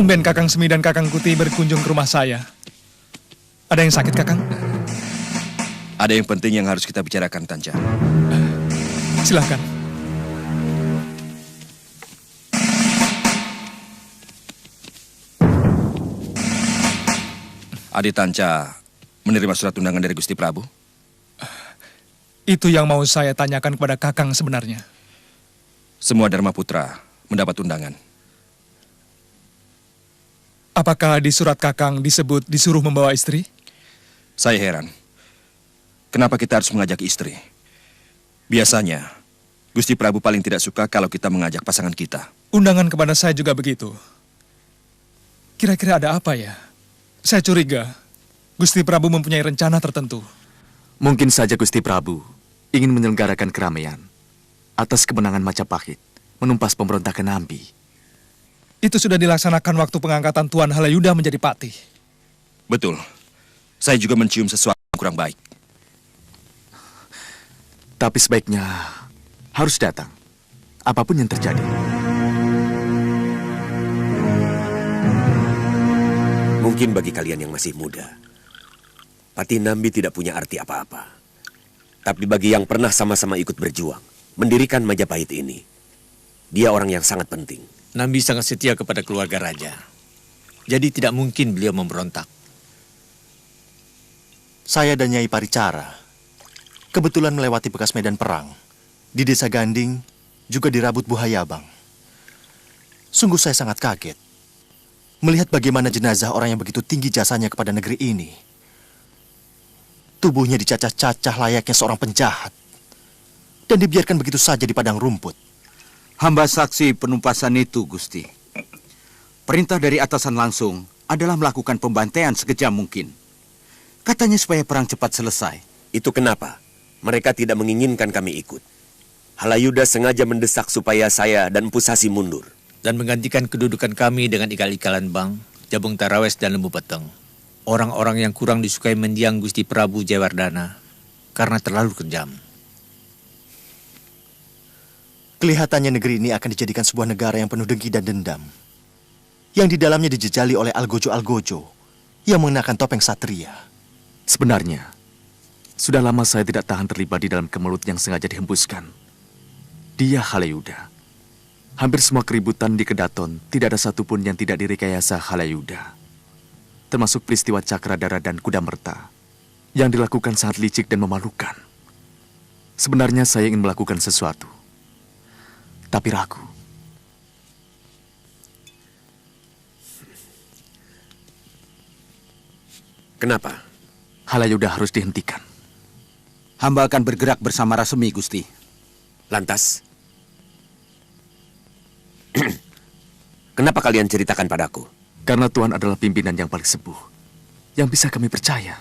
Tumben Kakang Semi dan Kakang Kuti berkunjung ke rumah saya. Ada yang sakit, Kakang? Ada yang penting yang harus kita bicarakan, Tanja. Silakan. Adi Tanja menerima surat undangan dari Gusti Prabu? Itu yang mau saya tanyakan kepada Kakang sebenarnya. Semua Dharma Putra mendapat undangan. Apakah di surat Kakang disebut disuruh membawa istri? Saya heran. Kenapa kita harus mengajak istri? Biasanya, Gusti Prabu paling tidak suka kalau kita mengajak pasangan kita. Undangan kepada saya juga begitu. Kira-kira ada apa ya? Saya curiga, Gusti Prabu mempunyai rencana tertentu. Mungkin saja Gusti Prabu ingin menyelenggarakan keramaian atas kemenangan Majapahit, menumpas pemberontakan Nambi. Itu sudah dilaksanakan waktu pengangkatan Tuan Halayuda menjadi patih. Betul. Saya juga mencium sesuatu yang kurang baik. Tapi sebaiknya harus datang, apapun yang terjadi. Mungkin bagi kalian yang masih muda, Patih Nambi tidak punya arti apa-apa. Tapi bagi yang pernah sama-sama ikut berjuang, mendirikan Majapahit ini, dia orang yang sangat penting. Nambi sangat setia kepada keluarga raja. Jadi tidak mungkin beliau memberontak. Saya dan Nyai Paricara kebetulan melewati bekas medan perang. Di Desa Ganding, juga di Rabut Buhayabang. Sungguh saya sangat kaget melihat bagaimana jenazah orang yang begitu tinggi jasanya kepada negeri ini. Tubuhnya dicacah-cacah layaknya seorang penjahat. Dan dibiarkan begitu saja di padang rumput. Hamba saksi penumpasan itu, Gusti. Perintah dari atasan langsung adalah melakukan pembantaian sekejam mungkin. Katanya supaya perang cepat selesai. Itu kenapa mereka tidak menginginkan kami ikut. Halayuda sengaja mendesak supaya saya dan Empu Sasi mundur. Dan menggantikan kedudukan kami dengan ikal-ikalan Bang, Jabung Tarawes dan Lembu Peteng. Orang-orang yang kurang disukai mendiang Gusti Prabu Jayawardana karena terlalu kejam. Kelihatannya negeri ini akan dijadikan sebuah negara yang penuh dengki dan dendam. Yang di dalamnya dijejali oleh Algojo-Algojo yang mengenakan topeng satria. Sebenarnya, sudah lama saya tidak tahan terlibat di dalam kemelut yang sengaja dihembuskan. Dia Halayuda. Hampir semua keributan di Kedaton tidak ada satupun yang tidak direkayasa Halayuda. Termasuk peristiwa Cakradara dan Kuda Merta yang dilakukan sangat licik dan memalukan. Sebenarnya saya ingin melakukan sesuatu, tapi ragu. Kenapa? Halayuda harus dihentikan. Hamba akan bergerak bersama Rasemi, Gusti. Lantas, kenapa kalian ceritakan padaku? Karena Tuhan adalah pimpinan yang paling sepuh, yang bisa kami percaya.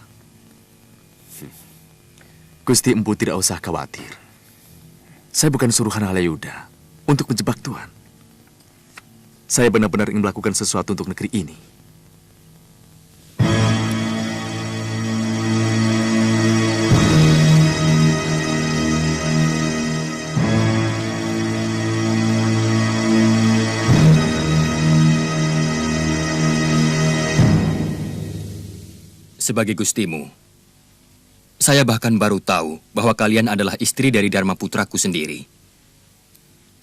Gusti Empu tidak usah khawatir. Saya bukan suruhan Halayuda untuk menjebak Tuhan. Saya benar-benar ingin melakukan sesuatu untuk negeri ini. Sebagai gustimu, saya bahkan baru tahu bahwa kalian adalah istri dari Dharma Putraku sendiri.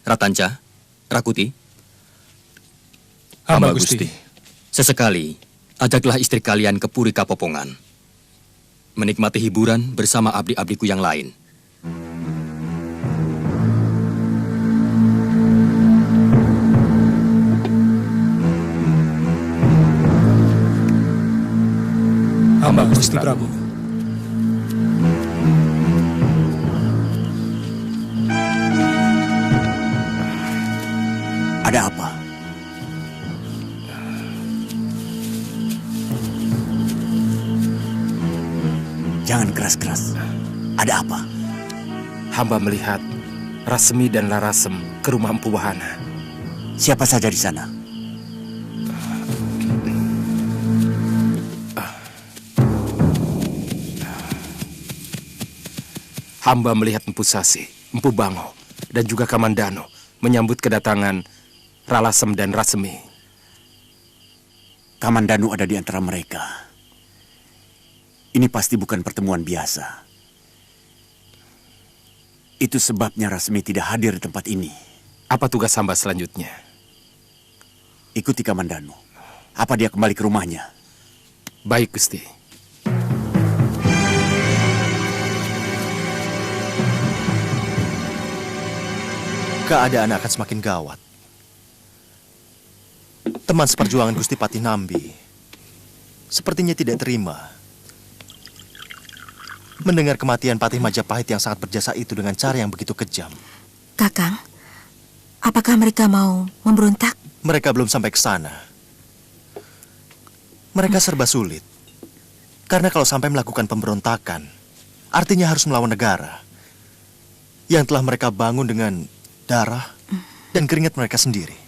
Ratanca, Rakuti. Hamba Gusti. Sesekali, ajaklah istri kalian ke Puri Kapopongan. Menikmati hiburan bersama abdi-abdiku yang lain. Hamba Gusti Prabu. Ada apa? Jangan keras-keras. Ada apa? Hamba melihat Rasemi dan Larasem ke rumah Empu Wahana. Siapa saja di sana? Hamba melihat Empu Sasi, Empu Bango, dan juga Kamandano menyambut kedatangan Ralasem dan Rasemi. Kamandanu ada di antara mereka. Ini pasti bukan pertemuan biasa. Itu sebabnya Rasmi tidak hadir di tempat ini. Apa tugas hamba selanjutnya? Ikuti Kamandanu. Apa dia kembali ke rumahnya? Baik, Gusti. Keadaan akan semakin gawat. Teman seperjuangan Gusti Patih Nambi sepertinya tidak terima mendengar kematian Patih Majapahit yang sangat berjasa itu dengan cara yang begitu kejam. Kakang, apakah mereka mau memberontak? Mereka belum sampai ke sana. Mereka serba sulit. Karena kalau sampai melakukan pemberontakan, artinya harus melawan negara yang telah mereka bangun dengan darah dan keringat mereka sendiri.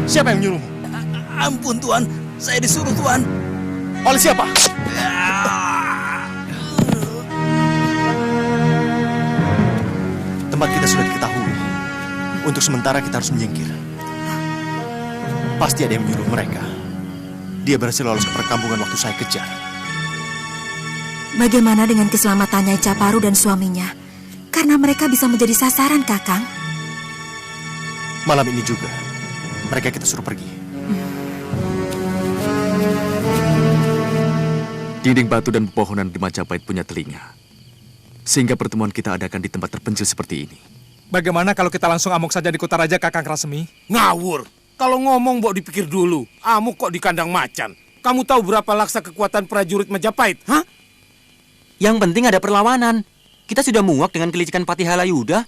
Siapa yang menyuruhmu? Ampun Tuan, saya disuruh Tuan. Oleh siapa? Tempat kita sudah diketahui. Untuk sementara kita harus menyingkir. Pasti ada yang menyuruh mereka. Dia berhasil lolos ke perkampungan waktu saya kejar. Bagaimana dengan keselamatannya Caparu dan suaminya? Karena mereka bisa menjadi sasaran, Kakang. Malam ini juga, mereka kita suruh pergi. Dinding batu dan pepohonan di Majapahit punya telinga. Sehingga pertemuan kita adakan di tempat terpencil seperti ini. Bagaimana kalau kita langsung amuk saja di Kutaraja, Kakang Rasmi? Ngawur. Kalau ngomong mbok dipikir dulu. Amuk kok di kandang macan. Kamu tahu berapa laksa kekuatan prajurit Majapahit, hah? Yang penting ada perlawanan. Kita sudah muak dengan kelicikan Patih Halayuda.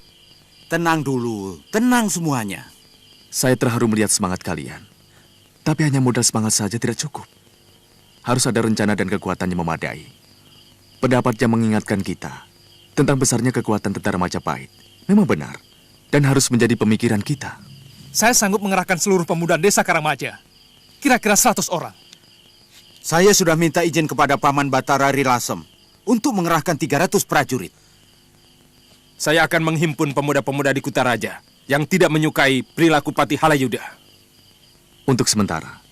Tenang dulu, tenang semuanya. Saya terharu melihat semangat kalian. Tapi hanya modal semangat saja tidak cukup. Harus ada rencana dan kekuatan yang memadai. Pendapat yang mengingatkan kita tentang besarnya kekuatan tentara Majapahit memang benar dan harus menjadi pemikiran kita. Saya sanggup mengerahkan seluruh pemuda desa Karangmaja. Kira-kira 100 orang. Saya sudah minta izin kepada Paman Batara Rilasem untuk mengerahkan 300 prajurit. Saya akan menghimpun pemuda-pemuda di Kutaraja yang tidak menyukai perilaku Patih Halayuda. Untuk sementara,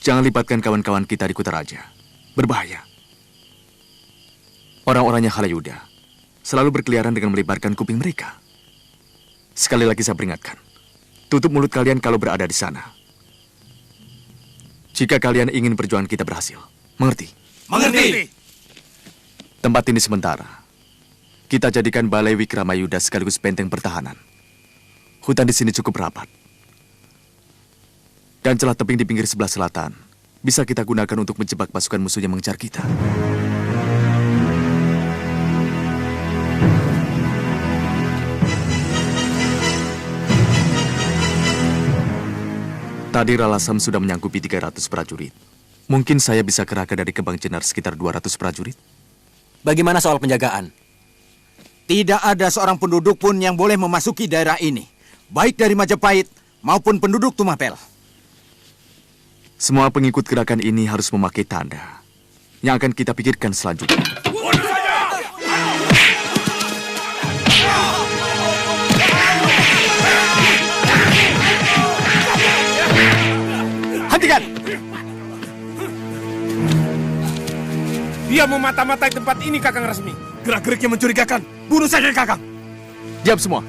jangan libatkan kawan-kawan kita di Kutaraja. Berbahaya. Orang-orangnya Halayuda selalu berkeliaran dengan melebarkan kuping mereka. Sekali lagi saya peringatkan, tutup mulut kalian kalau berada di sana. Jika kalian ingin perjuangan kita berhasil, mengerti? Mengerti! Tempat ini sementara. Kita jadikan Balai Wikramayuda sekaligus benteng pertahanan. Hutan di sini cukup rapat. Dan celah tebing di pinggir sebelah selatan bisa kita gunakan untuk menjebak pasukan musuh yang mengejar kita. Tadi Ralasam sudah menyanggupi 300 prajurit. Mungkin saya bisa kerahkan dari Kembang Jenar sekitar 200 prajurit. Bagaimana soal penjagaan? Tidak ada seorang penduduk pun yang boleh memasuki daerah ini, baik dari Majapahit maupun penduduk Tumapel. Semua pengikut gerakan ini harus memakai tanda yang akan kita pikirkan selanjutnya. Hentikan! Dia memata-matai tempat ini, Kakang Rasmi. Gerak-geriknya mencurigakan. Bunuh saja, Kakang. Diam semua.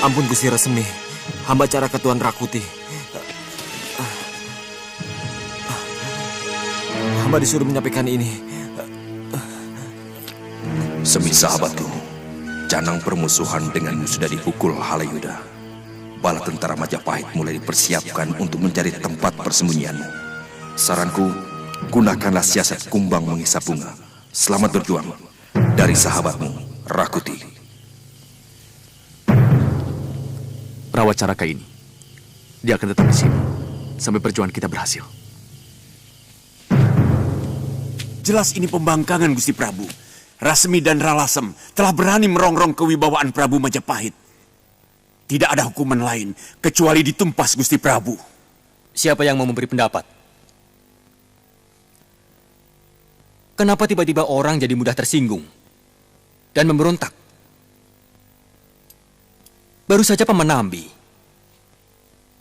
Ampun Gusti Rasmi, hamba cara Ketuan Rakuti. Hamba disuruh menyampaikan ini. Semi sahabatku, canang permusuhan denganmu sudah dipukul Halayuda. bala tentara Majapahit mulai dipersiapkan untuk mencari tempat persembunyianmu. Saranku, gunakanlah siasat kumbang menghisap bunga. Selamat berjuang dari sahabatmu, Rakuti. Perawat Caraka ini, dia akan tetap di sini sampai perjuangan kita berhasil. Jelas ini pembangkangan, Gusti Prabu. Rasmi dan Ralasem telah berani merongrong kewibawaan Prabu Majapahit. Tidak ada hukuman lain kecuali ditumpas, Gusti Prabu. Siapa yang mau memberi pendapat? Kenapa tiba-tiba orang jadi mudah tersinggung dan memberontak? Baru saja Paman Nambi.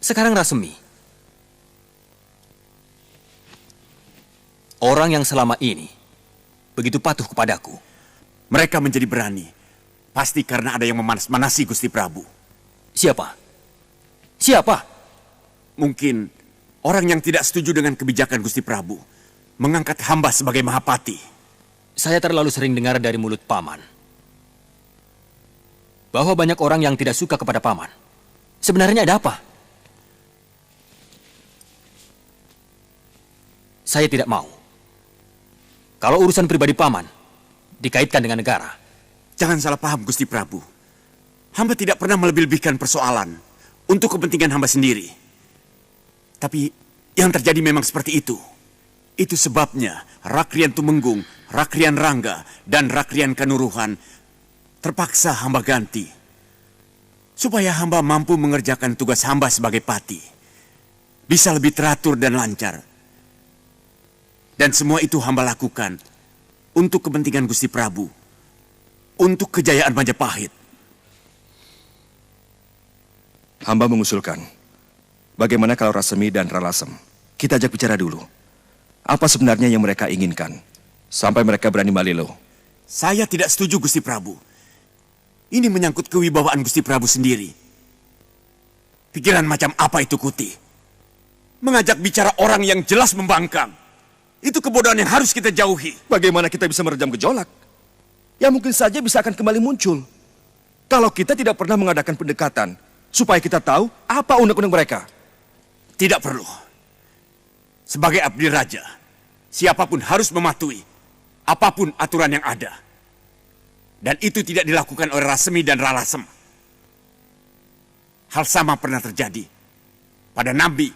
Sekarang Rasmi. Orang yang selama ini begitu patuh kepadaku. Mereka menjadi berani. Pasti karena ada yang memanas-manasi, Gusti Prabu. Siapa? Siapa? Mungkin orang yang tidak setuju dengan kebijakan Gusti Prabu mengangkat hamba sebagai Mahapati. Saya terlalu sering dengar dari mulut Paman bahwa banyak orang yang tidak suka kepada Paman. Sebenarnya ada apa? Saya tidak mau kalau urusan pribadi Paman dikaitkan dengan negara. Jangan salah paham, Gusti Prabu. Hamba tidak pernah melebih-lebihkan persoalan untuk kepentingan hamba sendiri. Tapi yang terjadi memang seperti itu. Itu sebabnya Rakrian Tumenggung, Rakrian Rangga, dan Rakrian Kanuruhan terpaksa hamba ganti. Supaya hamba mampu mengerjakan tugas hamba sebagai pati. Bisa lebih teratur dan lancar. Dan semua itu hamba lakukan untuk kepentingan Gusti Prabu. Untuk kejayaan Majapahit. Hamba mengusulkan, bagaimana kalau Rasmi dan Ralasem kita ajak bicara dulu. Apa sebenarnya yang mereka inginkan sampai mereka berani malilo? Saya tidak setuju, Gusti Prabu. Ini menyangkut kewibawaan Gusti Prabu sendiri. Pikiran macam apa itu, Kuti? Mengajak bicara orang yang jelas membangkang. Itu kebodohan yang harus kita jauhi. Bagaimana kita bisa merejam gejolak? Ya mungkin saja bisa akan kembali muncul. Kalau kita tidak pernah mengadakan pendekatan, supaya kita tahu apa unek-unek mereka. Tidak perlu. Sebagai abdi raja, siapapun harus mematuhi apapun aturan yang ada. Dan itu tidak dilakukan oleh Rasmi dan Ralasem. Hal sama pernah terjadi pada Nambi,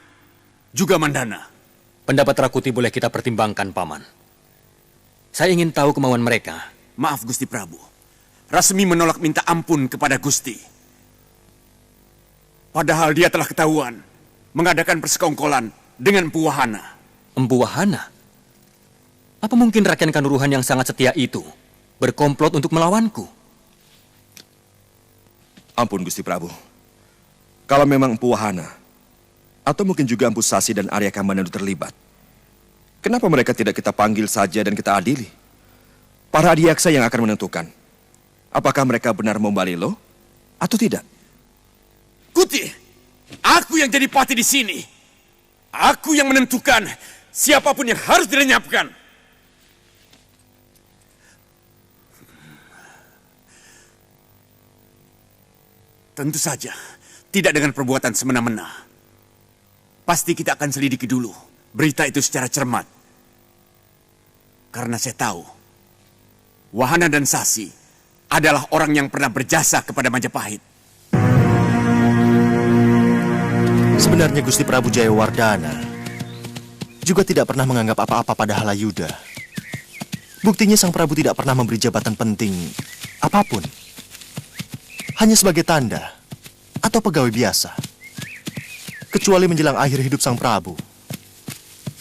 juga Mandana. Pendapat Rakuti boleh kita pertimbangkan, Paman. Saya ingin tahu kemauan mereka. Maaf, Gusti Prabu. Rasmi menolak minta ampun kepada Gusti. Padahal dia telah ketahuan mengadakan persekongkolan dengan Empu Wahana. Empu Wahana? Apa mungkin Rakyat Kanuruhan yang sangat setia itu berkomplot untuk melawanku? Ampun, Gusti Prabu. Kalau memang Empu Wahana, atau mungkin juga Empu Sasi dan Arya Kamandanu terlibat, kenapa mereka tidak kita panggil saja dan kita adili? Para adiaksa yang akan menentukan apakah mereka benar mau balilo atau tidak. Kuti, aku yang jadi pati di sini. Aku yang menentukan siapapun yang harus dilenyapkan. Tentu saja, tidak dengan perbuatan semena-mena. Pasti kita akan selidiki dulu berita itu secara cermat. Karena saya tahu, Wahana dan Sasi adalah orang yang pernah berjasa kepada Majapahit. Sebenarnya Gusti Prabu Jayawardana juga tidak pernah menganggap apa-apa pada Halayuda. Buktinya sang Prabu tidak pernah memberi jabatan penting apapun. Hanya sebagai tanda atau pegawai biasa. Kecuali menjelang akhir hidup sang Prabu.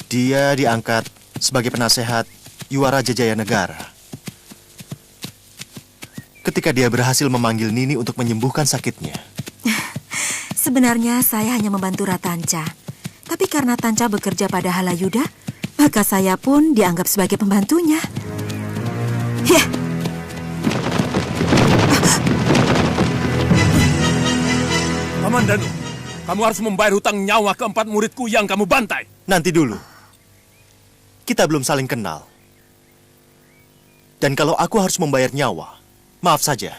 Dia diangkat sebagai penasehat Yuwaraja Jayanegara. Ketika dia berhasil memanggil Nini untuk menyembuhkan sakitnya. Sebenarnya saya hanya membantu Ratanca. Tapi karena Tanca bekerja pada Halayuda, maka saya pun dianggap sebagai pembantunya. Yah. Paman Danu, kamu harus membayar hutang nyawa keempat muridku yang kamu bantai. Nanti dulu. Kita belum saling kenal. Dan kalau aku harus membayar nyawa, maaf saja.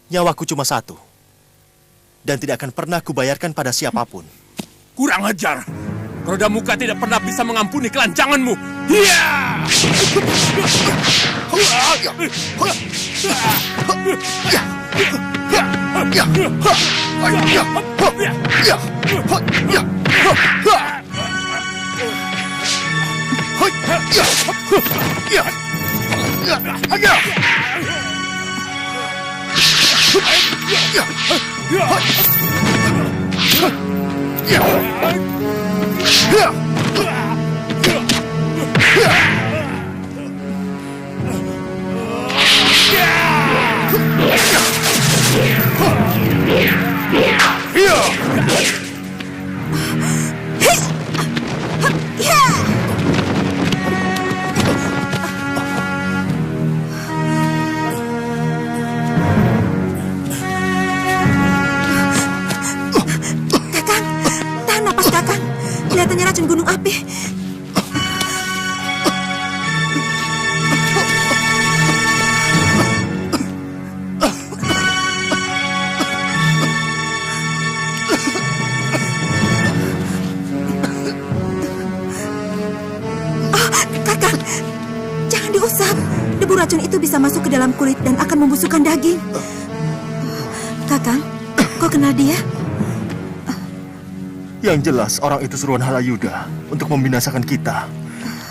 Nyawaku cuma satu. dan tidak akan pernah kubayarkan pada siapapun. Kurang ajar. Roda Muka tidak pernah bisa mengampuni kelancanganmu. Hiya! Kelihatannya racun gunung api. Kakang, jangan diusap. Debu racun itu bisa masuk ke dalam kulit dan akan membusukkan daging. Kakang, kau kenal dia? Yang jelas orang itu suruhan Halayuda untuk membinasakan kita.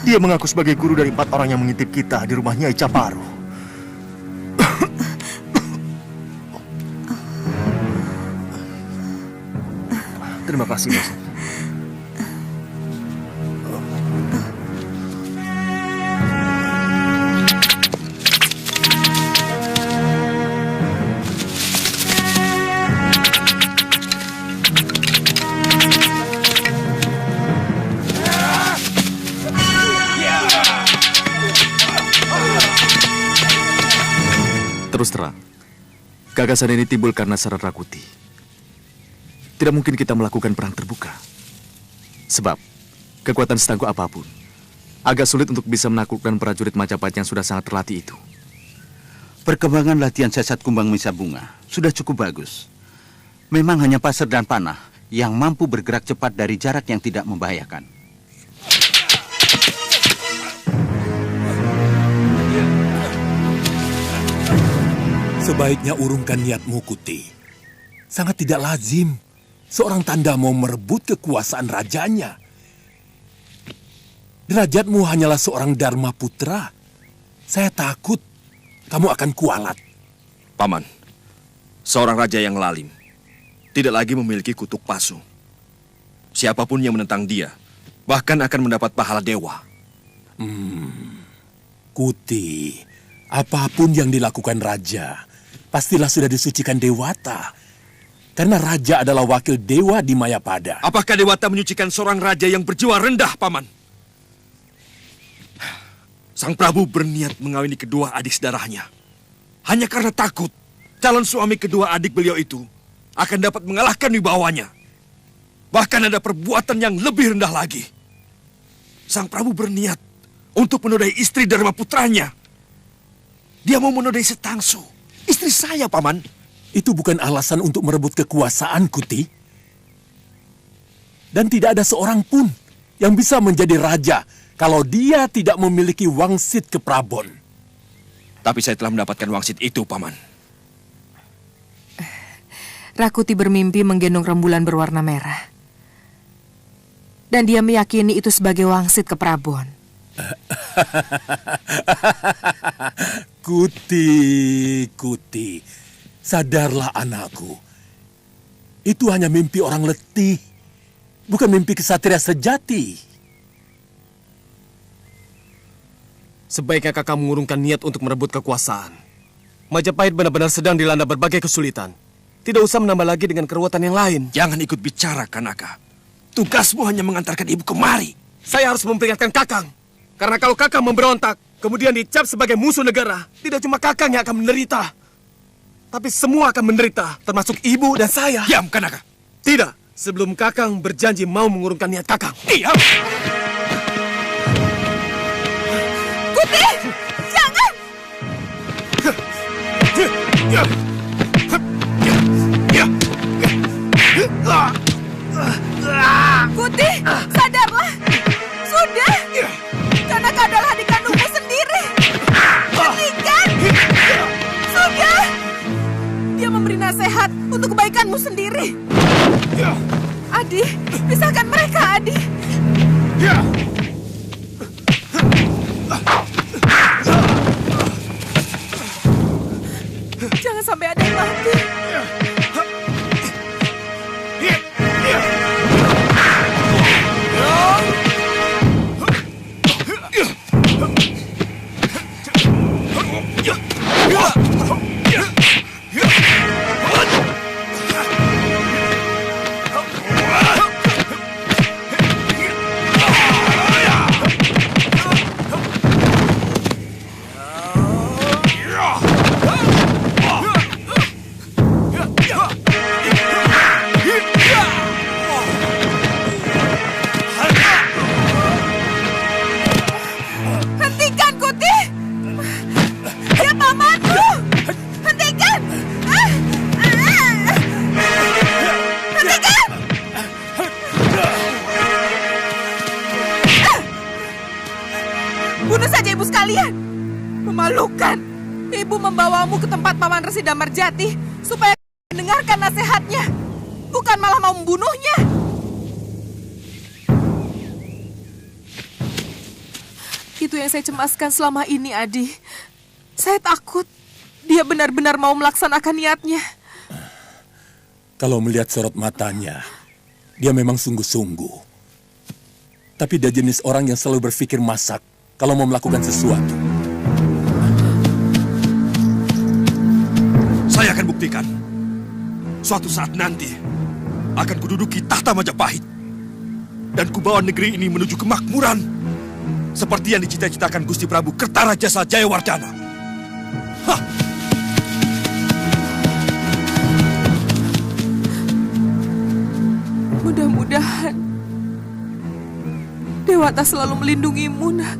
Dia mengaku sebagai guru dari 4 orang yang mengintip kita di rumah Nyai Caparu. Terima kasih, Mas. Terus terang, gagasan ini timbul karena saran Rakuti. Tidak mungkin kita melakukan perang terbuka. Sebab, kekuatan setangguh apapun, agak sulit untuk bisa menaklukkan prajurit Majapahit yang sudah sangat terlatih itu. Perkembangan latihan siasat kumbang misa bunga sudah cukup bagus. Memang hanya pasir dan panah yang mampu bergerak cepat dari jarak yang tidak membahayakan. Sebaiknya urungkan niatmu, Kuti. Sangat tidak lazim seorang tanda mau merebut kekuasaan rajanya. Derajatmu hanyalah seorang Dharma Putra. Saya takut kamu akan kualat. Paman, seorang raja yang lalim tidak lagi memiliki kutuk pasu. Siapapun yang menentang dia bahkan akan mendapat pahala dewa. Kuti, apapun yang dilakukan raja pastilah sudah disucikan Dewata. Karena raja adalah wakil dewa di Mayapada. Apakah Dewata menyucikan seorang raja yang berjiwa rendah, Paman? Sang Prabu berniat mengawini kedua adik sedarahnya. Hanya karena takut calon suami kedua adik beliau itu akan dapat mengalahkan wibawanya. Bahkan ada perbuatan yang lebih rendah lagi. Sang Prabu berniat untuk menodai istri Dharma putranya. Dia mau menodai Setangsu, istri saya, Paman. Itu bukan alasan untuk merebut kekuasaan, Kuti. Dan tidak ada seorang pun yang bisa menjadi raja kalau dia tidak memiliki wangsit keprabon. Tapi saya telah mendapatkan wangsit itu, Paman. Rakuti bermimpi menggendong rembulan berwarna merah. Dan dia meyakini itu sebagai wangsit keprabon. Kuti, sadarlah anakku. Itu hanya mimpi orang letih, bukan mimpi kesatria sejati. Sebaiknya kakak mengurungkan niat untuk merebut kekuasaan. Majapahit benar-benar sedang dilanda berbagai kesulitan. Tidak usah menambah lagi dengan keruwetan yang lain. Jangan ikut bicara, Kanaka. Tugasmu hanya mengantarkan ibu kemari. Saya harus memperingatkan Kakang. Karena kalau Kakang memberontak, kemudian dicap sebagai musuh negara, tidak cuma Kakang yang akan menderita. Tapi semua akan menderita, termasuk ibu dan saya. Diam, Kanaka. Tidak, sebelum Kakang berjanji mau mengurungkan niat Kakang. Diam! Kuti! Jangan! Kuti, sadarlah. Sudah. Karena kau adalah adik kandungmu sendiri. Hentikan. Sudah. Dia memberi nasihat untuk kebaikanmu sendiri. Adi, pisahkan mereka, Adi. Jangan sampai ada yang mati. Hentikan, Kuti! Dia pamanku! Hentikan! Hentikan! Bunuh saja ibu sekalian! Memalukan! Ibu membawamu ke tempat Paman Resi Damarjati supaya mendengarkan nasihatnya, bukan malah mau membunuhnya. Itu yang saya cemaskan selama ini, Adi. Saya takut dia benar-benar mau melaksanakan niatnya. Kalau melihat sorot matanya, dia memang sungguh-sungguh. Tapi dia jenis orang yang selalu berpikir masak kalau mau melakukan sesuatu. Saya akan buktikan. Suatu saat nanti akan kududuki tahta Majapahit. Dan kubawa negeri ini menuju kemakmuran. Seperti yang dicita-citakan Gusti Prabu Kertarajasa Jayawardana. Hah! Mudah-mudahan Dewata selalu melindungimu, nak.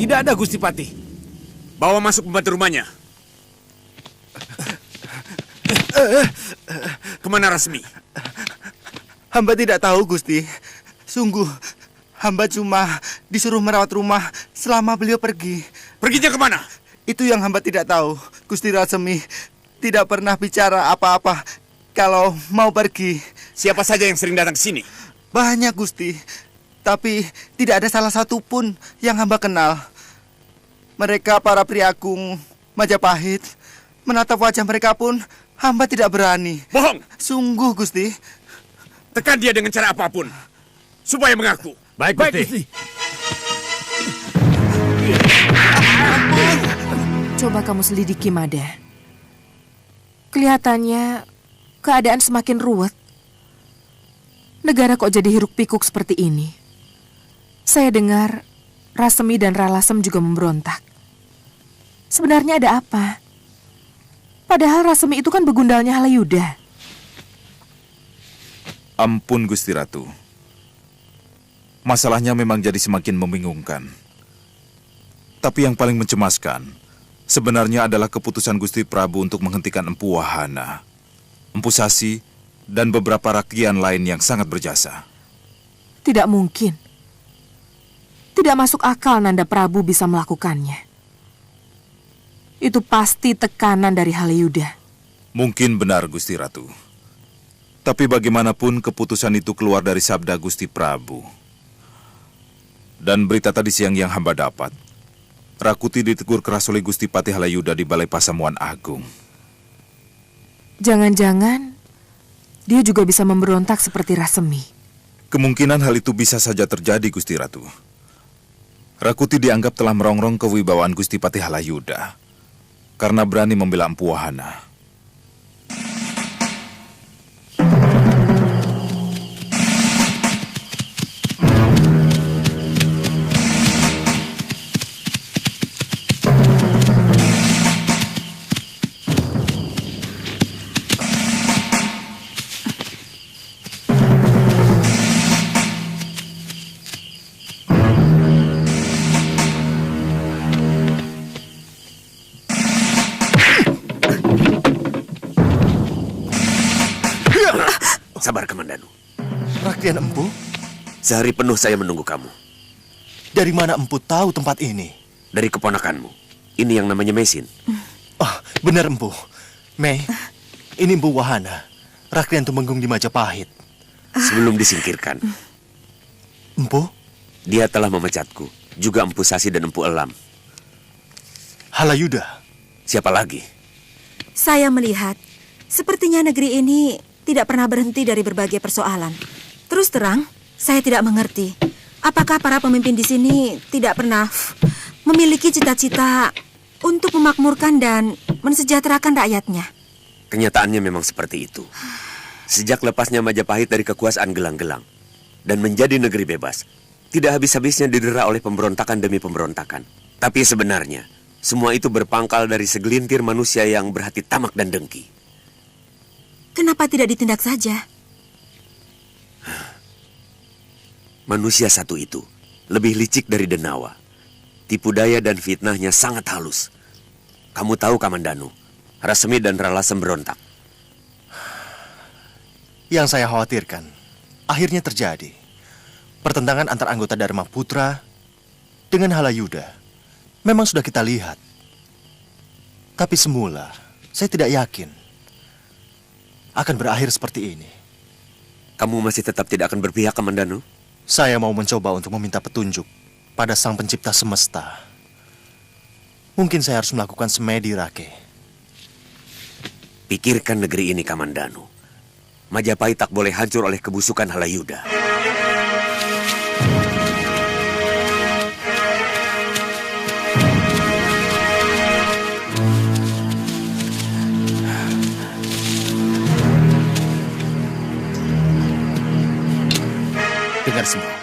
Tidak ada, Gusti Patih. Bawa masuk pembantu rumahnya. Kemana Rasmi? Hamba tidak tahu, Gusti. Sungguh, hamba cuma disuruh merawat rumah selama beliau pergi. Perginya kemana? Itu yang hamba tidak tahu. Gusti Rasmi tidak pernah bicara apa-apa kalau mau pergi. Siapa saja yang sering datang ke sini? Banyak, Gusti. Tapi tidak ada salah satu pun yang hamba kenal. Mereka para priagung Majapahit. Menatap wajah mereka pun hamba tidak berani. Bohong! Sungguh, Gusti. Tekan dia dengan cara apapun supaya mengaku. Baik, Gusti. Coba kamu selidiki, Mada. Kelihatannya keadaan semakin ruwet. Negara kok jadi hiruk pikuk seperti ini. Saya dengar Rasemi dan Ralasem juga memberontak. Sebenarnya ada apa? Padahal Rasemi itu kan begundalnya Halayuda. Ampun, Gusti Ratu. Masalahnya memang jadi semakin membingungkan. Tapi yang paling mencemaskan sebenarnya adalah keputusan Gusti Prabu untuk menghentikan Empu Wahana, Empu Sasi, dan beberapa rakyat lain yang sangat berjasa. Tidak mungkin. Tidak masuk akal Nanda Prabu bisa melakukannya. Itu pasti tekanan dari Halayuda. Mungkin benar, Gusti Ratu. Tapi bagaimanapun keputusan itu keluar dari sabda Gusti Prabu. Dan berita tadi siang yang hamba dapat, Rakuti ditegur keras oleh Gusti Patih Halayuda di Balai Pasamuan Agung. Jangan-jangan dia juga bisa memberontak seperti Rasemi. Kemungkinan hal itu bisa saja terjadi, Gusti Ratu. Rakuti dianggap telah merongrong kewibawaan Gusti Patih Halayuda karena berani membela Empu Wahana. Rakrian Empu? Sehari penuh saya menunggu kamu. Dari mana Empu tahu tempat ini? Dari keponakanmu. Ini yang namanya Mesin. Oh, benar Empu. Mei, ini Empu Wahana, Rakrian Tumenggung di Majapahit. Sebelum disingkirkan, Empu? Dia telah memecatku. Juga Empu Sasi dan Empu Elam. Halayuda? Siapa lagi? Saya melihat, sepertinya negeri ini tidak pernah berhenti dari berbagai persoalan. Terus terang, saya tidak mengerti. Apakah para pemimpin di sini tidak pernah memiliki cita-cita untuk memakmurkan dan mensejahterakan rakyatnya? Kenyataannya memang seperti itu. Sejak lepasnya Majapahit dari kekuasaan gelang-gelang dan menjadi negeri bebas, tidak habis-habisnya didera oleh pemberontakan demi pemberontakan. Tapi sebenarnya, semua itu berpangkal dari segelintir manusia yang berhati tamak dan dengki. Kenapa tidak ditindak saja? Manusia satu itu lebih licik dari Denawa. Tipu daya dan fitnahnya sangat halus. Kamu tahu Kamandanu, Rasemi dan Ralasem berontak. Yang saya khawatirkan, akhirnya terjadi. Pertentangan antar anggota Dharma Putra dengan Halayuda memang sudah kita lihat. Tapi semula, saya tidak yakin akan berakhir seperti ini. Kamu masih tetap tidak akan berpihak, Kamandanu? Saya mau mencoba untuk meminta petunjuk pada Sang Pencipta Semesta. Mungkin saya harus melakukan semedi, Rake. Pikirkan negeri ini, Kamandanu. Majapahit tak boleh hancur oleh kebusukan Halayuda. Dengar semua,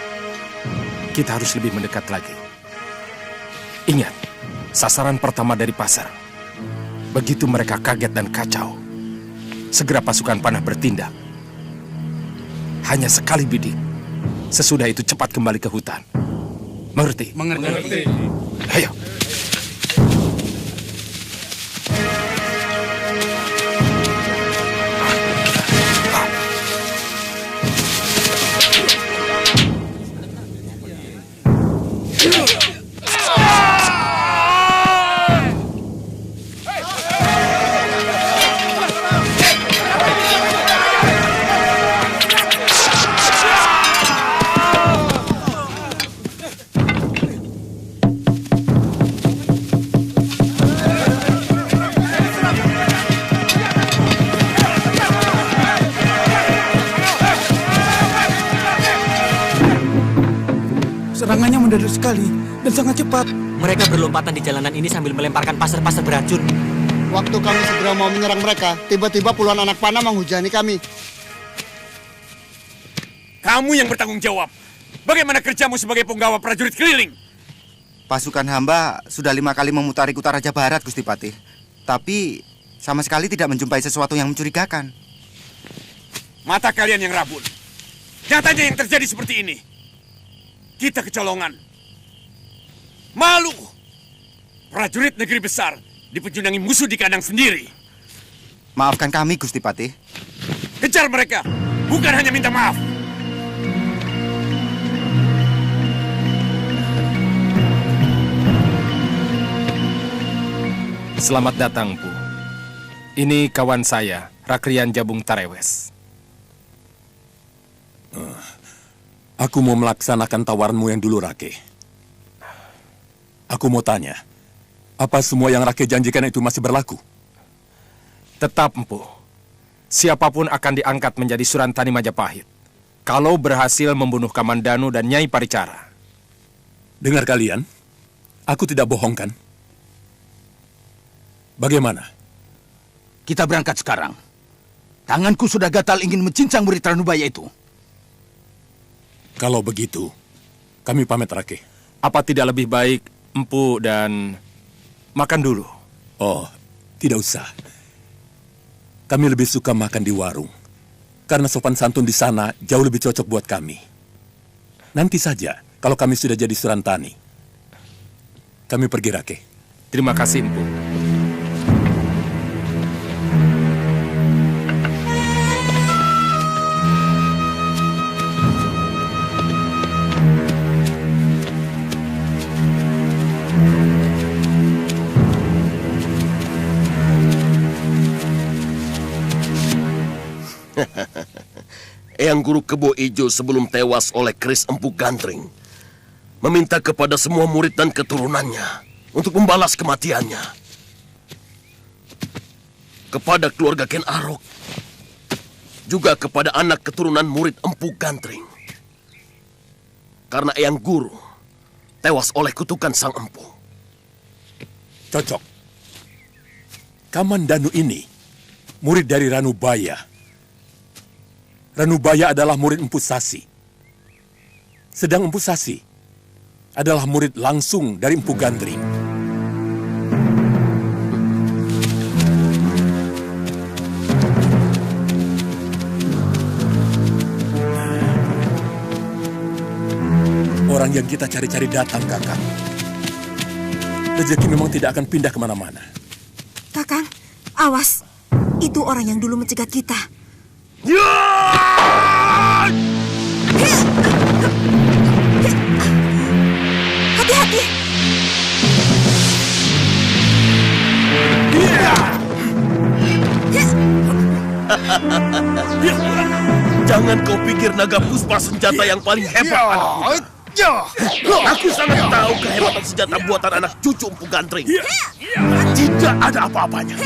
kita harus lebih mendekat lagi. Ingat, sasaran pertama dari pasar. Begitu mereka kaget dan kacau, segera pasukan panah bertindak. Hanya sekali bidik, sesudah itu cepat kembali ke hutan. Mengerti? Mengerti. Ayo. Serangannya mendadak sekali dan sangat cepat. Mereka berlompatan di jalanan ini sambil melemparkan pasir-pasir beracun. Waktu kami segera mau menyerang mereka, tiba-tiba puluhan anak panah menghujani kami. Kamu yang bertanggung jawab. Bagaimana kerjamu sebagai penggawa prajurit keliling? Pasukan hamba sudah 5 kali memutari kota Raja Barat, Gusti Patih. Tapi sama sekali tidak menjumpai sesuatu yang mencurigakan. Mata kalian yang rabun. Nyatanya yang terjadi seperti ini. Kita kecolongan. Malu. Prajurit negeri besar dipecundangi musuh di kandang sendiri. Maafkan kami, Gusti Patih. Kejar mereka. Bukan hanya minta maaf. Selamat datang, Bu. Ini kawan saya, Rakrian Jabung Tarewes. Aku mau melaksanakan tawaranmu yang dulu, Rake. Aku mau tanya, apa semua yang Rake janjikan itu masih berlaku? Tetap, Empu. Siapapun akan diangkat menjadi Surantani Majapahit kalau berhasil membunuh Kamandanu dan Nyai Paricara. Dengar kalian, aku tidak bohong kan? Bagaimana? Kita berangkat sekarang. Tanganku sudah gatal ingin mencincang murid Ranubaya itu. Kalau begitu, kami pamit, Rake. Apa tidak lebih baik Empu dan makan dulu? Oh, tidak usah. Kami lebih suka makan di warung. Karena sopan santun di sana jauh lebih cocok buat kami. Nanti saja, kalau kami sudah jadi Surantani. Kami pergi, Rake. Terima kasih, Empu. Eyang Guru Kebo Ijo sebelum tewas oleh keris Empu Gantring meminta kepada semua murid dan keturunannya untuk membalas kematiannya. Kepada keluarga Ken Arok, juga kepada anak keturunan murid Empu Gantring. Karena Eyang Guru tewas oleh kutukan Sang Empu. Cocok. Kamandanu ini murid dari Ranubaya. Ranubaya adalah murid Empu Sasi. Sedang Empu Sasi adalah murid langsung dari Empu Gantring. Orang yang kita cari-cari datang, Kakang. Rezeki memang tidak akan pindah kemana-mana. Kakang, awas. Itu orang yang dulu mencegat kita. Hati-hati. Jangan kau pikir naga puspa senjata yang paling hebat. Aku sangat tahu kehebatan senjata buatan anak cucu Empu Gantring. Tidak ada apa-apanya.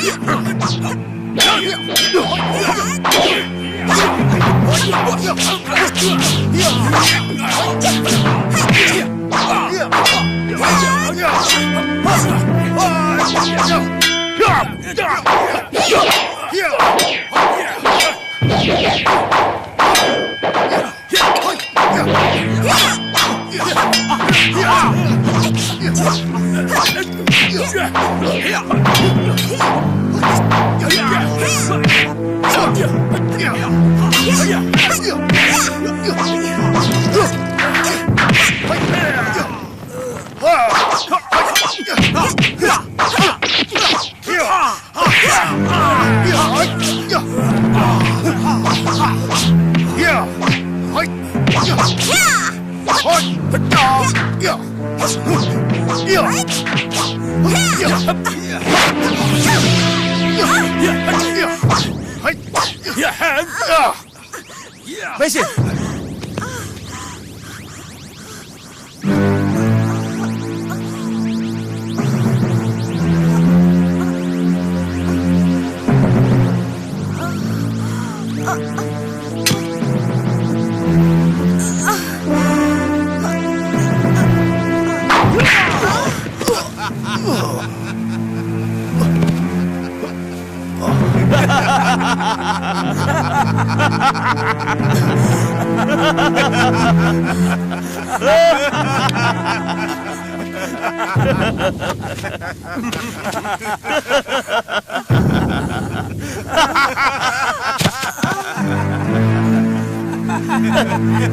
Mesir.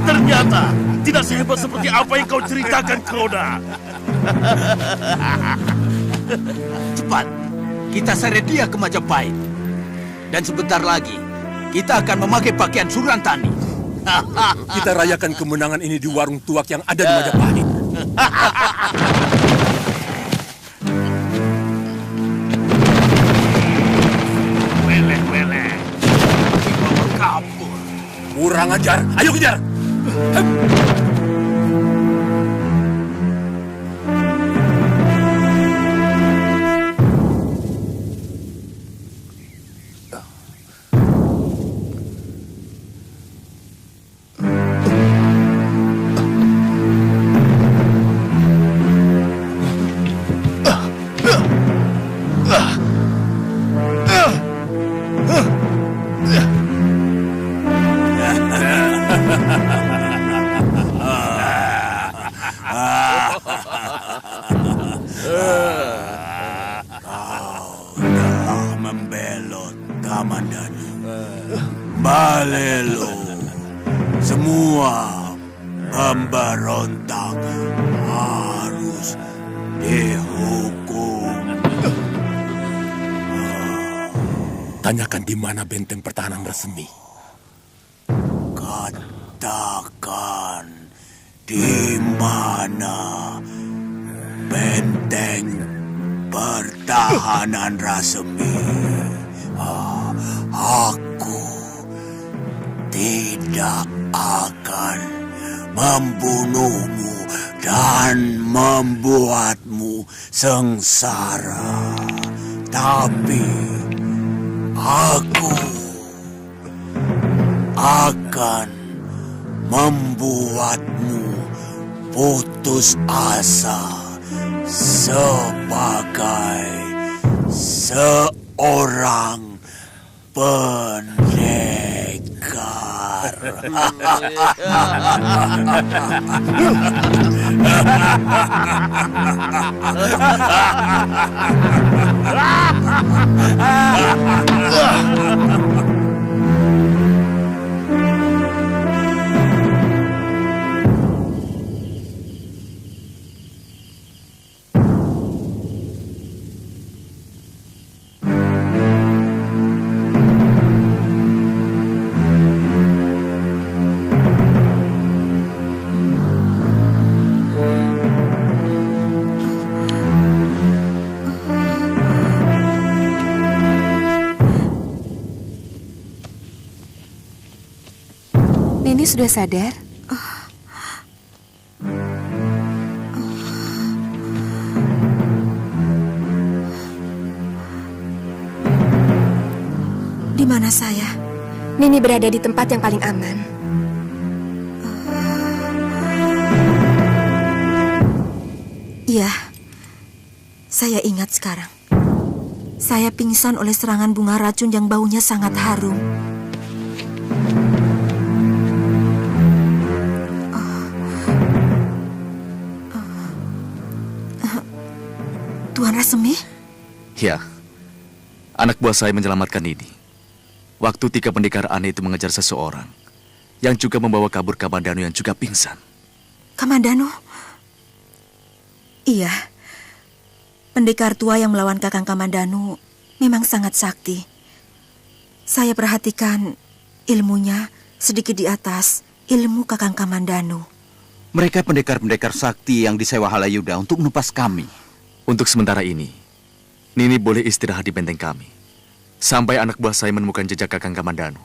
Ternyata tidak sehebat seperti apa yang kau ceritakan, Kroda. Cepat, kita seret dia ke Majapahit. Dan sebentar lagi, kita akan memakai pakaian Surantani. Kita rayakan kemenangan ini di warung tuak yang ada di Majapahit. Weleh-weleh. Kita kabur. Kurang ajar. Ayo kejar. Balelo, semua pemberontak harus dihukum. Tanyakan di mana benteng pertahanan resmi. Katakan di mana benteng pertahanan resmi. Aku tidak akan membunuhmu dan membuatmu sengsara. Tapi aku akan membuatmu putus asa sebagai seorang pendekar. Nini sudah sadar? Di mana saya? Nini berada di tempat yang paling aman. Iya, saya ingat sekarang. Saya pingsan oleh serangan bunga racun yang baunya sangat harum. Tuan Rasemi? Ya, anak buah saya menyelamatkan ini. Waktu 3 pendekar aneh itu mengejar seseorang yang juga membawa kabur Kamandanu yang juga pingsan. Kamandanu? Iya, pendekar tua yang melawan Kakang Kamandanu memang sangat sakti. Saya perhatikan ilmunya sedikit di atas ilmu Kakang Kamandanu. Mereka pendekar-pendekar sakti yang disewa Halayuda untuk menupas kami. Untuk sementara ini, Nini boleh istirahat di benteng kami sampai anak buah saya menemukan jejak Kakang Kamandanu.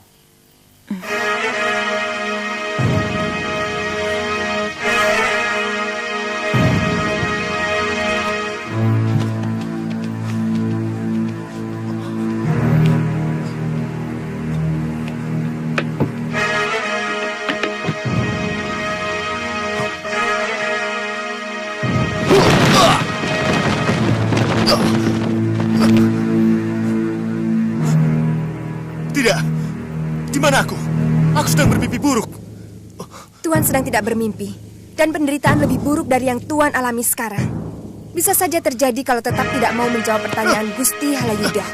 Tidak. Di mana aku? Aku sedang bermimpi buruk. Tuan sedang tidak bermimpi. Dan penderitaan lebih buruk dari yang Tuan alami sekarang. Bisa saja terjadi kalau tetap tidak mau menjawab pertanyaan Gusti Halayuda.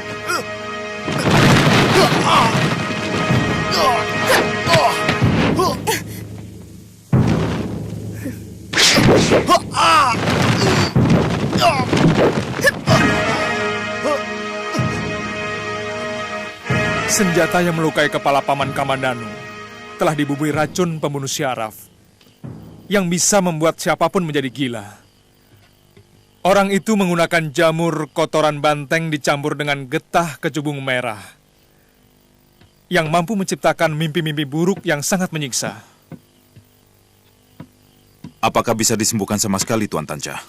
Senjata yang melukai kepala Paman Kamandanu telah dibubuhi racun pembunuh syaraf yang bisa membuat siapapun menjadi gila. Orang itu menggunakan jamur kotoran banteng dicampur dengan getah kecubung merah yang mampu menciptakan mimpi-mimpi buruk yang sangat menyiksa. Apakah bisa disembuhkan sama sekali, Tuan Tanca?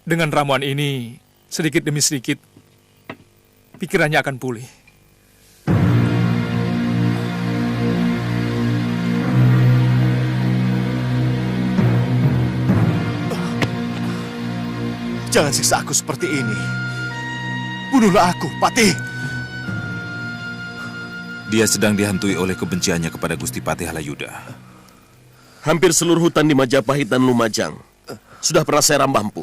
Dengan ramuan ini, sedikit demi sedikit, pikirannya akan pulih. Jangan siksa aku seperti ini. Bunuhlah aku, Patih. Dia sedang dihantui oleh kebenciannya kepada Gusti Patih Halayuda. Hampir seluruh hutan di Majapahit dan Lumajang sudah pernah saya rambampu.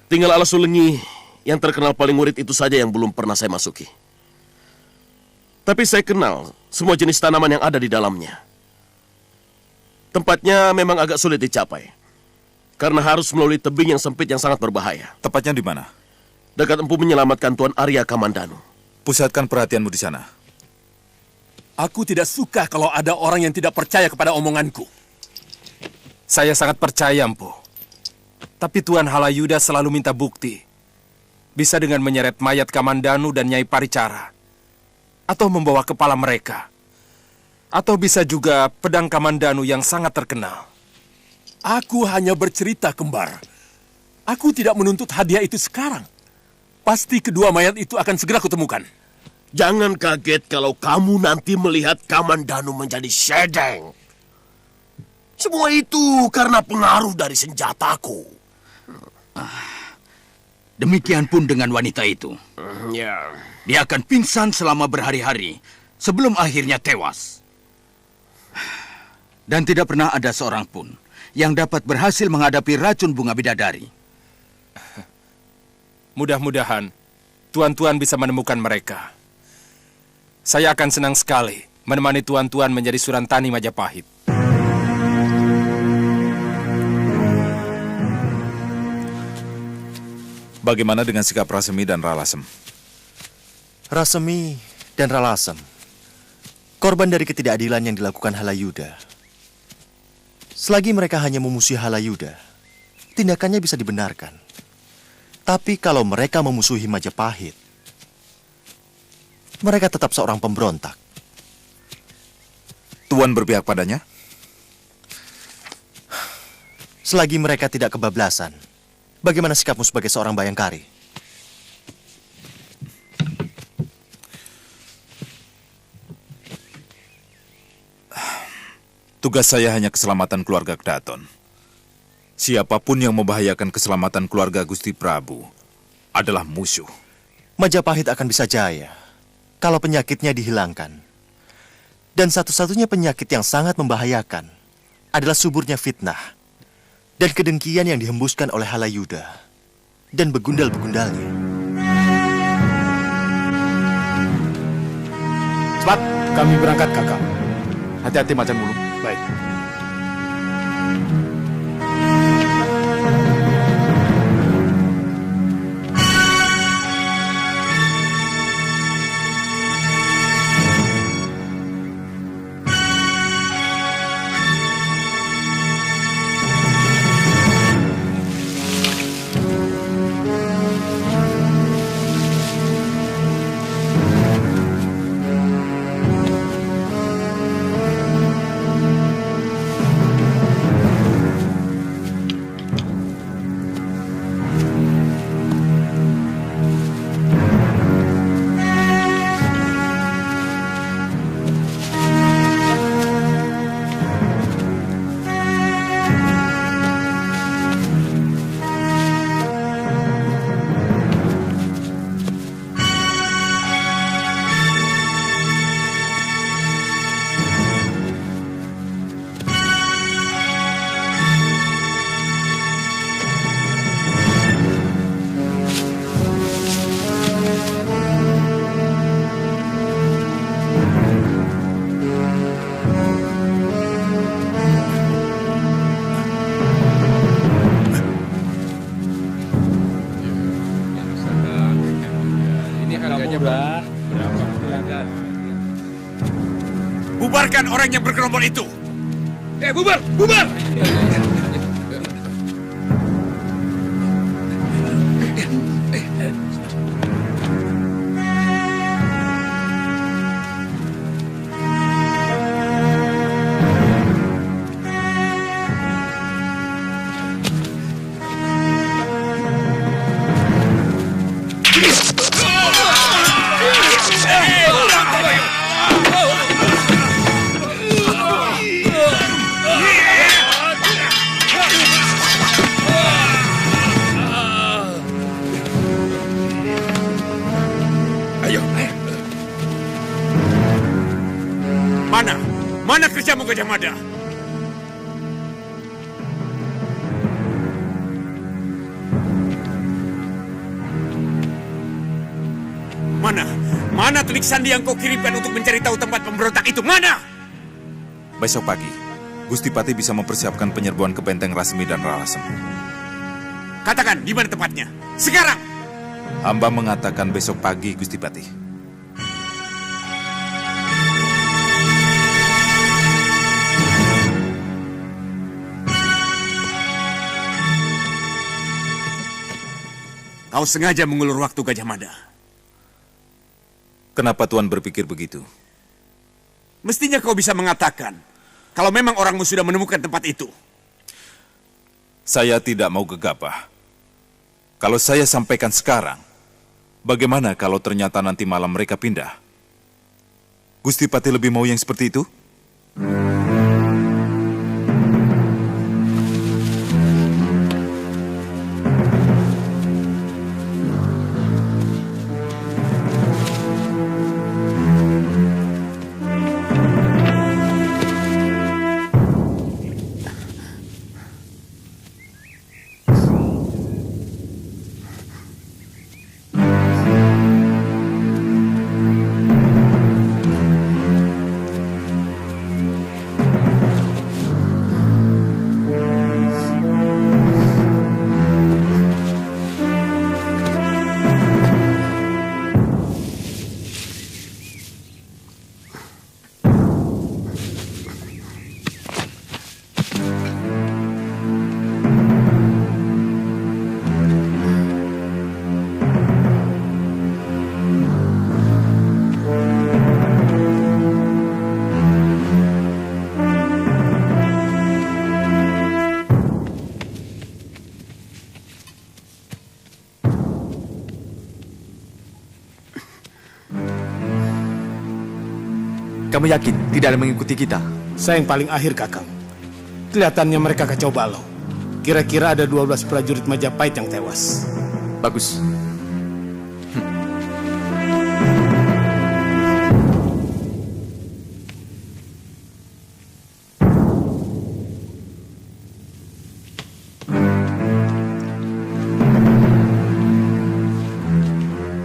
Tinggal Alasulengi yang terkenal paling murid itu saja yang belum pernah saya masuki. Tapi saya kenal semua jenis tanaman yang ada di dalamnya. Tempatnya memang agak sulit dicapai, karena harus melalui tebing yang sempit yang sangat berbahaya. Tepatnya di mana? Dekat empu menyelamatkan Tuan Arya Kamandanu. Pusatkan perhatianmu di sana. Aku tidak suka kalau ada orang yang tidak percaya kepada omonganku. Saya sangat percaya, Empu. Tapi Tuan Halayuda selalu minta bukti. Bisa dengan menyeret mayat Kamandanu dan Nyai Paricara. atau membawa kepala mereka. Atau bisa juga pedang Kamandanu yang sangat terkenal. Aku hanya bercerita, kembar. Aku tidak menuntut hadiah itu sekarang. Pasti kedua mayat itu akan segera kutemukan. Jangan kaget kalau kamu nanti melihat Kamandanu menjadi sedeng. Semua itu karena pengaruh dari senjataku. Demikian pun dengan wanita itu. Ya. Dia akan pingsan selama berhari-hari sebelum akhirnya tewas. Dan tidak pernah ada seorang pun yang dapat berhasil menghadapi racun bunga bidadari. Mudah-mudahan tuan-tuan bisa menemukan mereka. Saya akan senang sekali menemani tuan-tuan menjadi Surantani Majapahit. Bagaimana dengan sikap Rasemi dan Ralasem? Rasemi dan Ralasem, korban dari ketidakadilan yang dilakukan Halayuda. Selagi mereka hanya memusuhi Halayuda, tindakannya bisa dibenarkan. Tapi kalau mereka memusuhi Majapahit, mereka tetap seorang pemberontak. Tuan berpihak padanya? Selagi mereka tidak kebablasan, bagaimana sikapmu sebagai seorang bayangkari? Tugas saya hanya keselamatan keluarga Kedaton. Siapapun yang membahayakan keselamatan keluarga Gusti Prabu adalah musuh. Majapahit akan bisa jaya kalau penyakitnya dihilangkan. Dan satu-satunya penyakit yang sangat membahayakan adalah suburnya fitnah dan kedengkian yang dihembuskan oleh Halayuda dan begundal-begundalnya. Cepat, kami berangkat, Kakak. Hati-hati macan bulu. Baik. Bubarkan orang yang bergerombol itu. Bubar, bubar! Mana kerjamu, Gajah Mada? Mana telik sandi yang kau kirimkan untuk mencari tahu tempat pemberontak itu? Mana? Besok pagi, Gusti Pati bisa mempersiapkan penyerbuan ke benteng Rasemi dan Ralasem. Katakan, di mana tempatnya? Sekarang! Hamba mengatakan besok pagi, Gusti Pati. Kau sengaja mengulur waktu, Gajah Mada. Kenapa Tuan berpikir begitu? Mestinya kau bisa mengatakan kalau memang orangmu sudah menemukan tempat itu. Saya tidak mau gegabah. Kalau saya sampaikan sekarang, bagaimana kalau ternyata nanti malam mereka pindah? Gusti Patih lebih mau yang seperti itu? Kamu yakin tidak ada mengikuti kita? Saya yang paling akhir, Kakang. Kelihatannya mereka kacau balau. Kira-kira ada 12 prajurit Majapahit yang tewas. Bagus.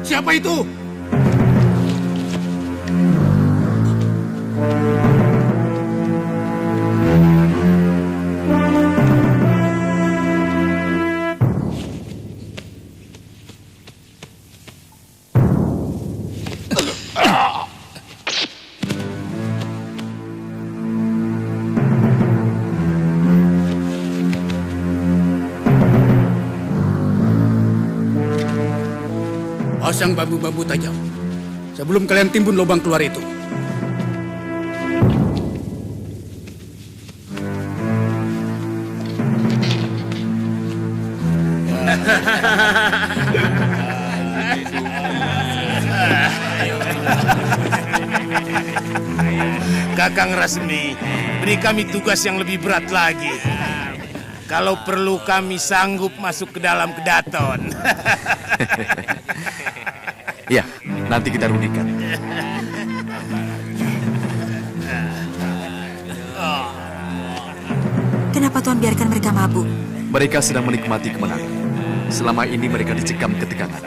Siapa itu? Pasang bambu-bambu tajam sebelum kalian timbun lubang keluar itu. Kakang Rasmi, beri kami tugas yang lebih berat lagi. Kalau perlu kami sanggup masuk ke dalam kedaton. Ya, nanti kita runingkan. Kenapa Tuan biarkan mereka mabuk? Mereka sedang menikmati kemenangan. Selama ini mereka dicekam ketegangan.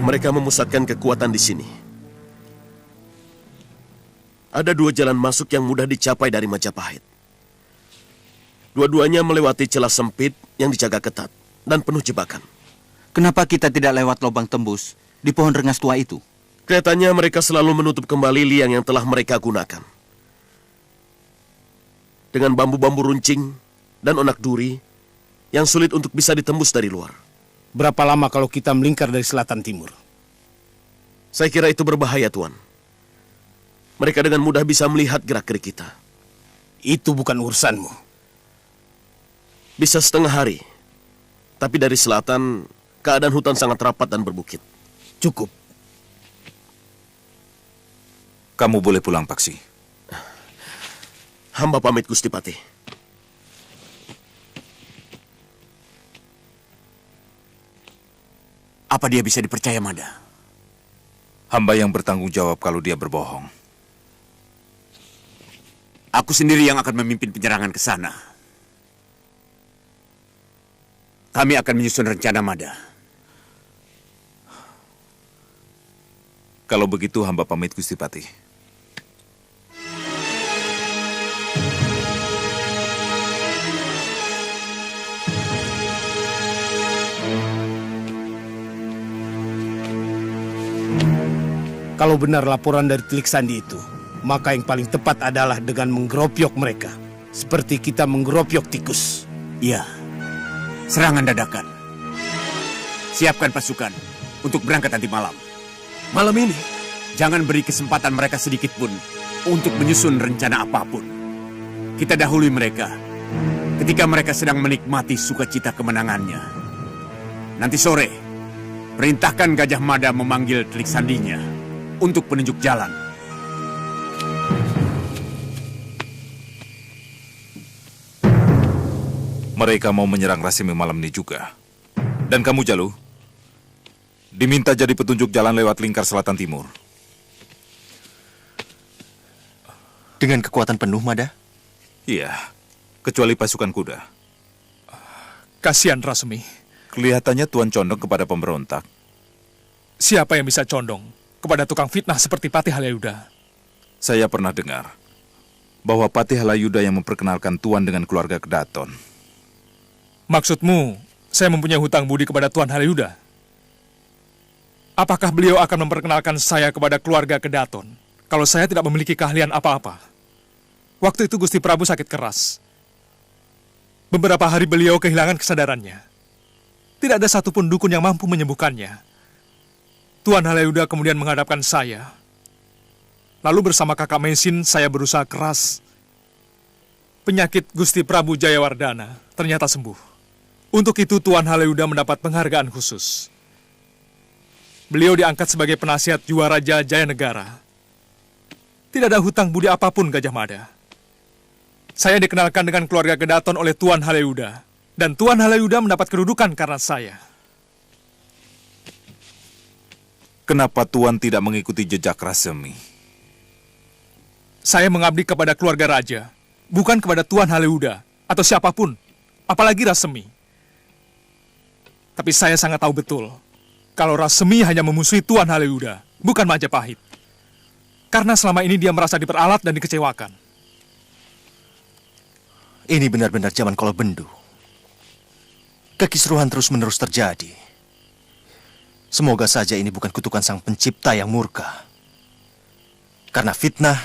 Mereka memusatkan kekuatan di sini. Ada dua jalan masuk yang mudah dicapai dari Majapahit. Dua-duanya melewati celah sempit yang dijaga ketat dan penuh jebakan. Kenapa kita tidak lewat lubang tembus di pohon rengas tua itu? Kelihatannya mereka selalu menutup kembali liang yang telah mereka gunakan. Dengan bambu-bambu runcing dan onak duri yang sulit untuk bisa ditembus dari luar. Berapa lama kalau kita melingkar dari selatan timur? Saya kira itu berbahaya, Tuan. Mereka dengan mudah bisa melihat gerak-gerik kita. Itu bukan urusanmu. Bisa setengah hari. Tapi dari selatan, keadaan hutan sangat rapat dan berbukit. Cukup. Kamu boleh pulang, Paksi. Hamba pamit, Gusti Patih. Apa dia bisa dipercaya, Mada? Hamba yang bertanggung jawab kalau dia berbohong. Aku sendiri yang akan memimpin penyerangan ke sana. Kami akan menyusun rencana, Mada. Kalau begitu hamba pamit, Gusti Patih. Kalau benar laporan dari Telik Sandi itu, maka yang paling tepat adalah dengan menggerobyok mereka. Seperti kita menggerobyok tikus. Iya, serangan dadakan. Siapkan pasukan untuk berangkat nanti malam. Malam ini? Jangan beri kesempatan mereka sedikit pun untuk menyusun rencana apapun. Kita dahului mereka ketika mereka sedang menikmati sukacita kemenangannya. Nanti sore, perintahkan Gajah Mada memanggil Telik Sandinya untuk penunjuk jalan. Mereka mau menyerang Rasemi malam ini juga. Dan kamu, Jalu, diminta jadi petunjuk jalan lewat lingkar selatan timur. Dengan kekuatan penuh, Mada? Iya, kecuali pasukan kuda. Kasihan Rasemi. Kelihatannya Tuan condong kepada pemberontak. Siapa yang bisa condong kepada tukang fitnah seperti Patih Halayuda? Saya pernah dengar bahwa Patih Halayuda yang memperkenalkan Tuan dengan keluarga Kedaton. Maksudmu, saya mempunyai hutang budi kepada Tuan Halayuda? Apakah beliau akan memperkenalkan saya kepada keluarga Kedaton kalau saya tidak memiliki keahlian apa-apa? Waktu itu Gusti Prabu sakit keras. Beberapa hari beliau kehilangan kesadarannya. Tidak ada satupun dukun yang mampu menyembuhkannya. Tuan Halayuda kemudian menghadapkan saya. Lalu bersama kakak Mesin saya berusaha keras. Penyakit Gusti Prabu Jayawardana ternyata sembuh. Untuk itu Tuan Halayuda mendapat penghargaan khusus. Beliau diangkat sebagai penasihat Juaraja Jayanegara. Tidak ada hutang budi apapun, Gajah Mada. Saya dikenalkan dengan keluarga Kedaton oleh Tuan Halayuda. Dan Tuan Halayuda mendapat kedudukan karena saya. Kenapa Tuan tidak mengikuti jejak Rasemi? Saya mengabdi kepada keluarga raja, bukan kepada Tuan Halayuda atau siapapun, apalagi Rasemi. Tapi saya sangat tahu betul, kalau Rasemi hanya memusuhi Tuan Halayuda, bukan Majapahit. Karena selama ini dia merasa diperalat dan dikecewakan. Ini benar-benar zaman Kolobendu. Kekisruhan terus-menerus terjadi. Semoga saja ini bukan kutukan Sang Pencipta yang murka. Karena fitnah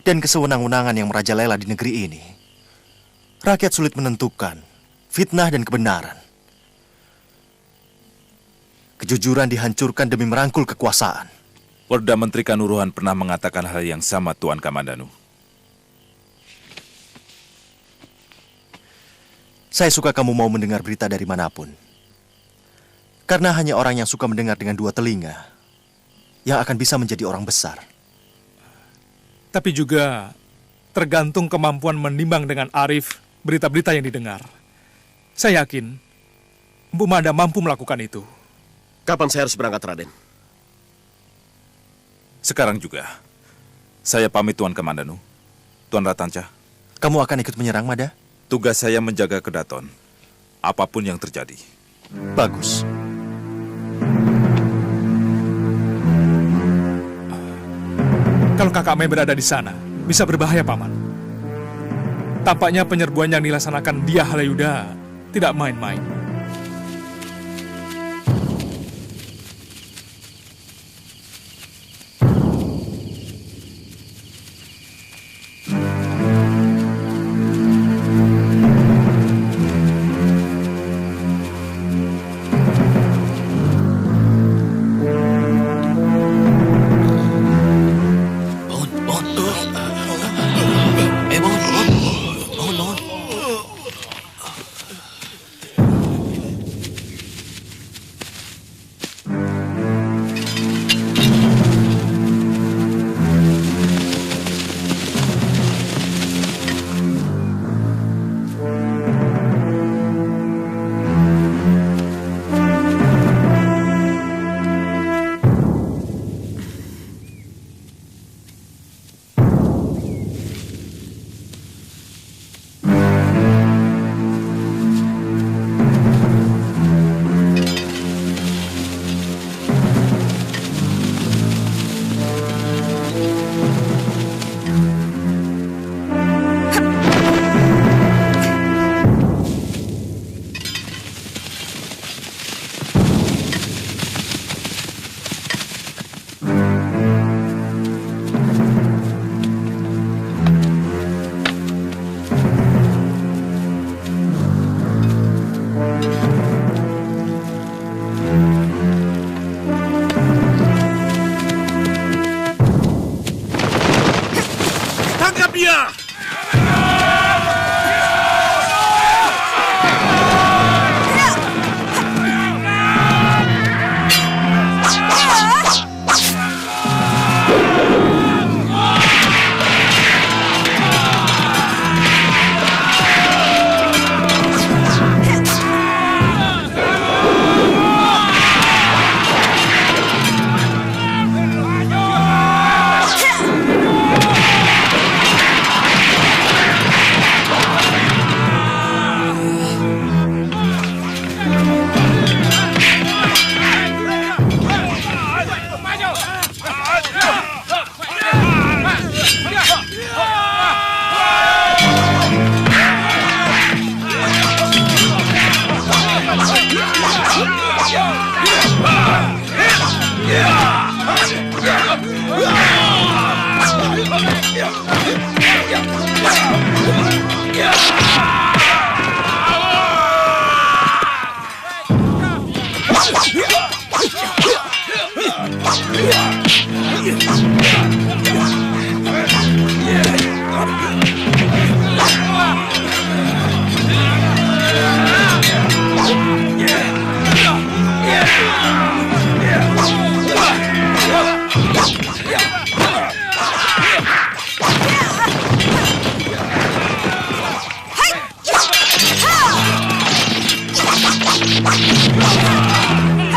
dan kesewenang-wenangan yang merajalela di negeri ini, rakyat sulit menentukan fitnah dan kebenaran. Kejujuran dihancurkan demi merangkul kekuasaan. Perdana Menteri Kanuruhan pernah mengatakan hal yang sama, Tuan Kamandanu. Saya suka kamu mau mendengar berita dari manapun. Karena hanya orang yang suka mendengar dengan dua telinga yang akan bisa menjadi orang besar. Tapi juga tergantung kemampuan menimbang dengan arif berita-berita yang didengar. Saya yakin Bu Mada mampu melakukan itu. Kapan saya harus berangkat, Raden? Sekarang juga. Saya pamit, Tuan Kamandanu. Tuan Ratanca. Kamu akan ikut menyerang, Mada? Tugas saya menjaga Kedaton, apapun yang terjadi. Bagus. Kalau kakak Mei berada di sana, bisa berbahaya, Paman. Tampaknya penyerbuan yang dilaksanakan dia Halayuda tidak main-main.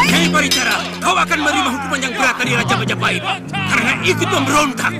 Nyai Paricara, kau akan menerima hukuman yang berat dari Raja Majapahit karena ikut memberontak.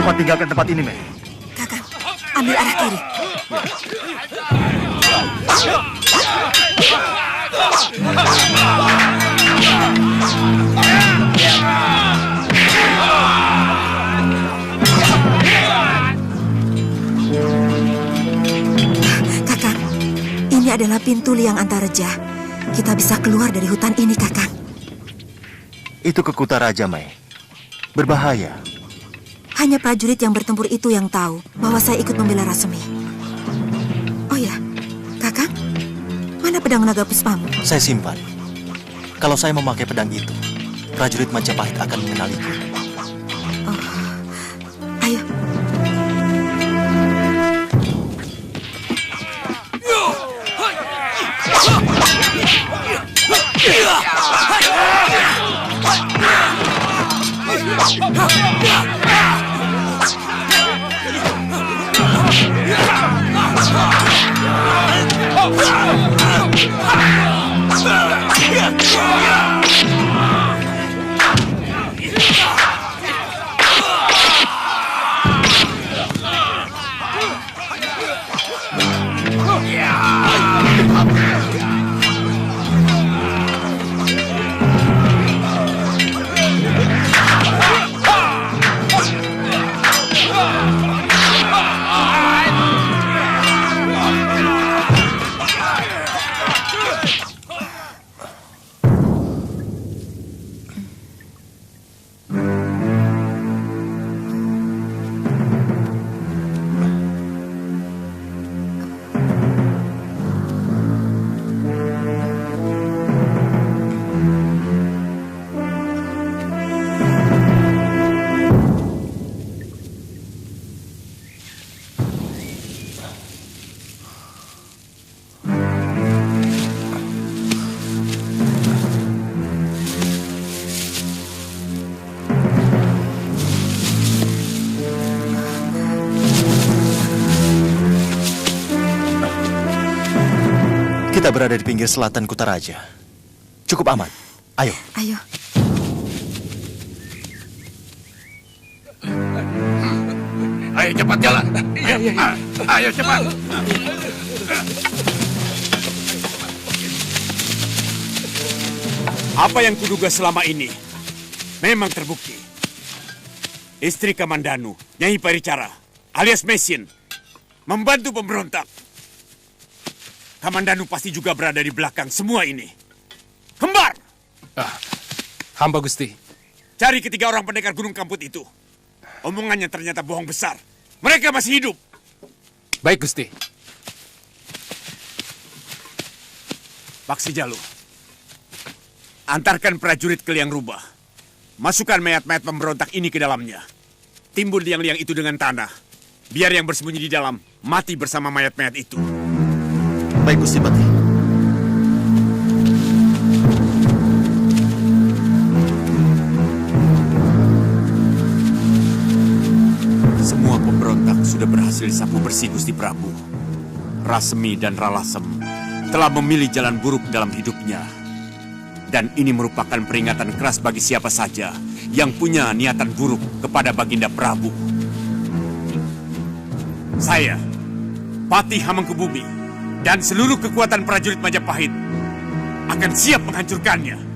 Cepat tinggalkan tempat ini, Mei. Kakang, ambil arah kiri. Kakang, ini adalah pintu liang Antareja. Kita bisa keluar dari hutan ini, Kakang. Itu ke Kutaraja, Mei. Berbahaya. Hanya prajurit yang bertempur itu yang tahu bahwa saya ikut membela Rasemi. Oh ya, Kakang, mana pedang naga puspamu? Saya simpan. Kalau saya memakai pedang itu, prajurit Majapahit akan mengenaliku. Oh, ayo. Kita berada di pinggir selatan Kutaraja. Cukup aman. Ayo. Ayo. Ayo cepat jalan. Ayo cepat. Apa yang kuduga selama ini memang terbukti. Istri Kamandanu, Nyai Paricara, alias Mesin, membantu pemberontak. Kamandanu pasti juga berada di belakang semua ini. Kembar! Hamba Gusti. Cari ketiga orang pendekar Gunung Kamput itu. Omongannya ternyata bohong besar. Mereka masih hidup. Baik, Gusti. Paksi Jalu, antarkan prajurit ke liang rubah. Masukkan mayat-mayat pemberontak ini ke dalamnya. Timbun liang-liang itu dengan tanah. Biar yang bersembunyi di dalam mati bersama mayat-mayat itu. Baik, Gusti Pati. Semua pemberontak sudah berhasil disapu bersih, Gusti Prabu. Rasemi dan Ralasem telah memilih jalan buruk dalam hidupnya. Dan ini merupakan peringatan keras bagi siapa saja yang punya niatan buruk kepada Baginda Prabu. Saya, Patih Hamengkubumi, dan seluruh kekuatan prajurit Majapahit akan siap menghancurkannya.